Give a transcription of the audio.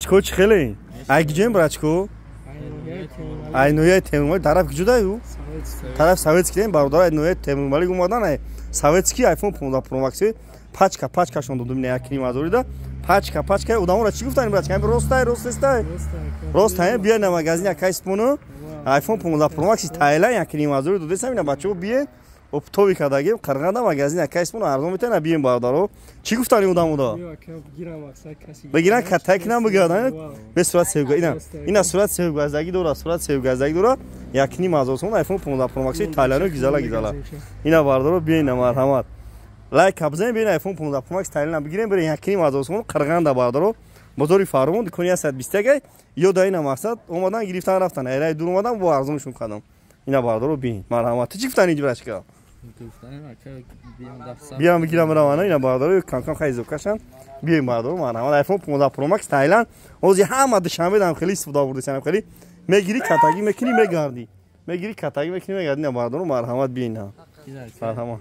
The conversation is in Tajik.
Очко чӣ хеле? Ай гиҷем брачко? Ай нояи Темурмалик тараф гиҷудаю? Тараф советский бародар ай нояи Темурмалик омадан ай советский iPhone 15 Pro Max пачкашон додум якни мазорида. Пачка одамора чӣ гуфтани брачка? Ростай, рост нестай? Рост ай бия на магазин якай спону iPhone 15 Pro Max тайла якни мазори додесам ина бачаҳо бие оптови кадагем қарғанда магазин якай спону арзон метана бием бародаро. Чӣ гуфтани одамода? Бигиран катак намбигадан бе сурат севга ина сурат севгаздагӣ дора якни мазор сомон iPhone 15 Pro Max тайларо гизала ина бародаро биена марҳамат лайк абзен биена iPhone 15 Pro Max тайлана бигирем бире якни мазор сомон қарғанда бародаро бозори Фармон дукони 120 ё да ина мақсад омадан гирифтан рафтан айрай дур омадан бо арзоншун кадам ина бародаро бин марҳамат чӣ гуфтани брачка биям бигирам равана ина бародаро кам хай зокашан бием бародаро марҳамат iPhone 15 Pro Max тайлан ози ҳама душанбе дам хеле истифода бурдесам хеле мегири катаги мекини мегарди ина бародаро марҳамат биена марҳамат